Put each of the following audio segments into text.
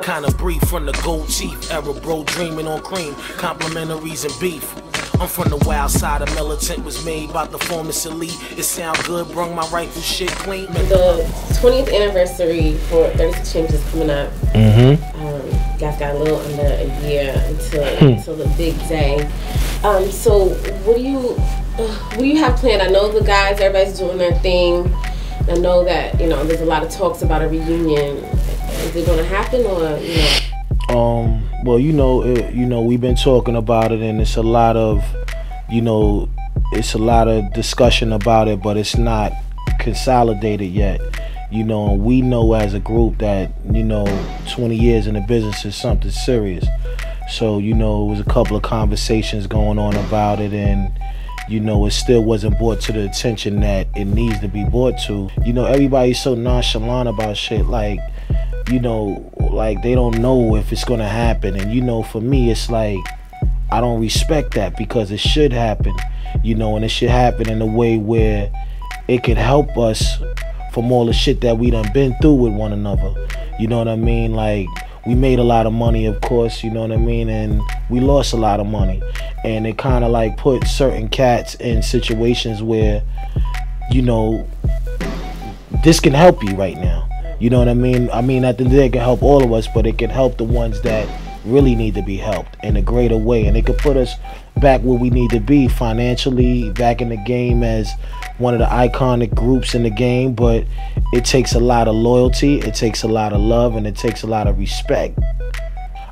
Kinda brief from the gold teeth era, bro, dreaming on cream, complimentaries and beef. I'm from the wild side, a militant was made by the fondest elite. It sound good, brung my rifle shit clean. The 20th anniversary for 36 Chambers is coming up. Guys got a little under a year until the big day. So what do you have planned? I know the guys, everybody's doing their thing. I know that, you know, there's a lot of talks about a reunion. Is it gonna happen, or you know? Well, you know, we've been talking about it, and it's a lot of, discussion about it, but it's not consolidated yet. You know, we know as a group that, 20 years in the business is something serious. So, it was a couple of conversations going on about it, and it still wasn't brought to the attention that it needs to be brought to. Everybody's so nonchalant about shit, like they don't know if it's gonna happen. And for me, it's like, I don't respect that, because it should happen, and it should happen in a way where it could help us from all the shit that we done been through with one another. You know what I mean? Like, we made a lot of money, of course, you know what I mean, and we lost a lot of money, and it kind of like put certain cats in situations where, this can help you right now. You know what I mean? I mean, at the end of the day, it can help all of us, but it can help the ones that really need to be helped in a greater way. And it could put us back where we need to be financially, back in the game as one of the iconic groups in the game. But it takes a lot of loyalty, it takes a lot of love, and it takes a lot of respect.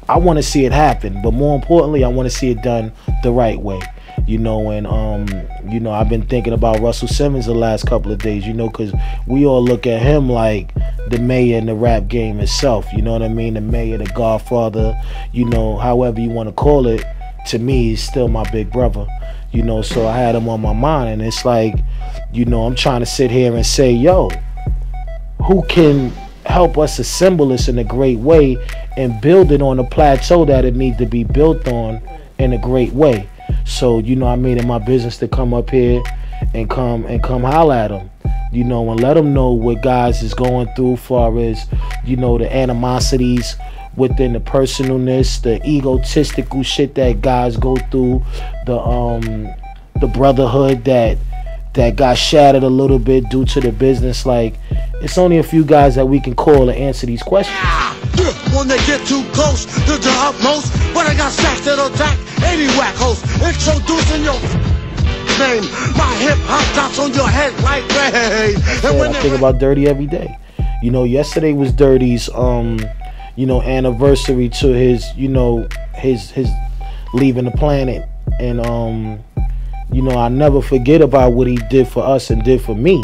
I want to see it happen, but more importantly, I want to see it done the right way. And I've been thinking about Russell Simmons the last couple of days, because we all look at him like the mayor in the rap game itself, you know what I mean? The mayor, the godfather, however you want to call it. To me, he's still my big brother, so I had him on my mind. And it's like, I'm trying to sit here and say, yo, who can help us assemble this in a great way and build it on the plateau that it needs to be built on in a great way. So, I made it my business to come up here and come holler at them, and let them know what guys is going through, far as, the animosities within the personalness, the egotistical shit that guys go through, the brotherhood that got shattered a little bit due to the business. Like, it's only a few guys that we can call and answer these questions. When they get too close to the utmost, but I got stacks that'll attack any whack host. Introducing your name, my hip hop drops on your head like rain. I think about Dirty every day. Yesterday was Dirty's anniversary to his his leaving the planet, and I never forget about what he did for us and did for me.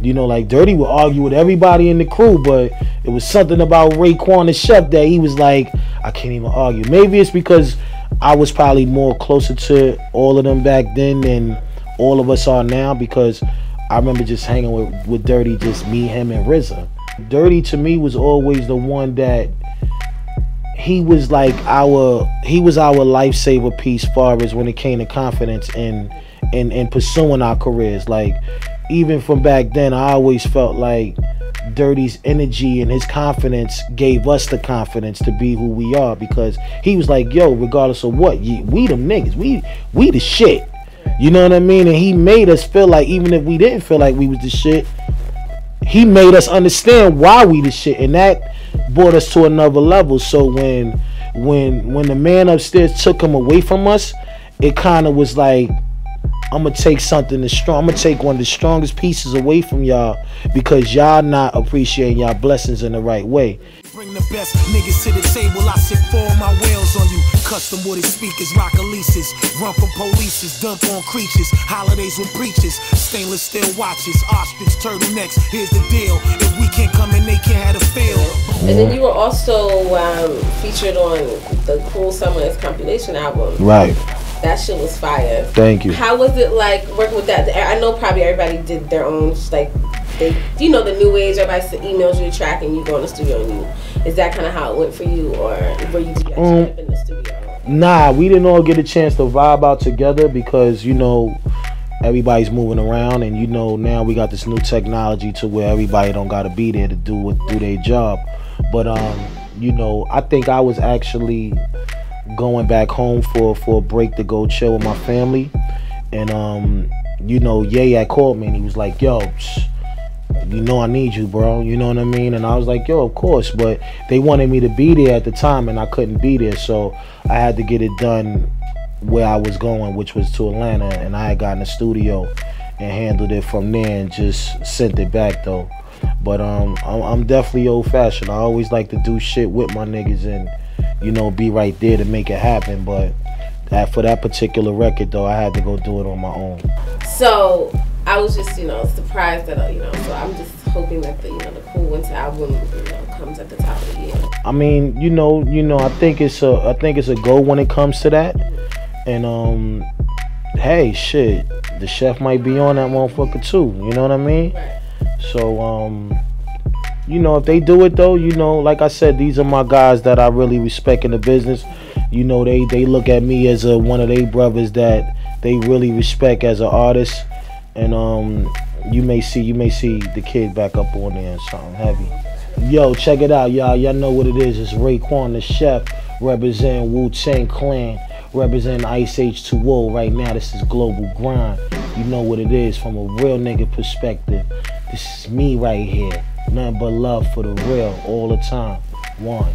Like, Dirty would argue with everybody in the crew, but it was something about Raekwon the Chef that he was like, I can't even argue. Maybe it's because I was probably more closer to all of them back then than all of us are now, because I remember just hanging with Dirty, just me, him, and RZA. Dirty to me was always the one that he was like our lifesaver piece, far as when it came to confidence and pursuing our careers. Like, even from back then, I always felt like Dirty's energy and his confidence gave us the confidence to be who we are, because he was like, yo, regardless of what, we them niggas, we the shit. You know what I mean? And he made us feel like, even if we didn't feel like we was the shit, he made us understand why we the shit, and that brought us to another level. So when the man upstairs took him away from us, it kind of was like, I'm gonna take something strong. I'm gonna take one of the strongest pieces away from y'all, because y'all not appreciating y'all blessings in the right way. Bring the best niggas to the table. I sit four of my whales on you. Custom wooded speakers, rock Elises, run from polices, dump on creatures, holidays with preachers, stainless steel watches, ostrich turtlenecks. Here's the deal: if we can't come in, they can't have a feel. And then you were also featured on the Cruel Summer's compilation album. Right. That shit was fire. Thank you. How was it like working with that? I know probably everybody did their own, like, the new age, everybody emails you a track and you go in the studio, and is that kind of how it went for you, or were you actually up in the studio? Nah, we didn't all get a chance to vibe out together, because everybody's moving around, and you know, now we got this new technology to where everybody don't gotta be there to do their job. But you know, I think I was actually going back home for a break to go chill with my family, and you know, Ye had called me and he was like, yo, you know I need you, bro, you know what I mean? And I was like, yo, of course. But they wanted me to be there at the time, and I couldn't be there, so I had to get it done where I was going, which was to Atlanta, and I had gotten the studio and handled it from there and just sent it back though. But I'm definitely old-fashioned. I always like to do shit with my niggas and, you know, be right there to make it happen. But for that particular record though, I had to go do it on my own. So I was just, you know, surprised that, you know, so I'm just hoping that the, you know, the Cool Winter album, you know, comes at the top of the year. I mean, you know, I think it's a go when it comes to that. And hey, shit, the chef might be on that motherfucker too, you know what I mean? Right. So you know, if they do it though, you know, like I said, these are my guys that I really respect in the business. You know, they look at me as one of their brothers that they really respect as an artist. And you may see the kid back up on there and something heavy. Yo, check it out, y'all. Y'all know what it is. It's Raekwon the Chef, representing Wu-Tang Clan, representing Ice H2O. Right now, this is Global Grind. You know what it is from a real nigga perspective. This is me right here. Nothing but love for the real all the time. One.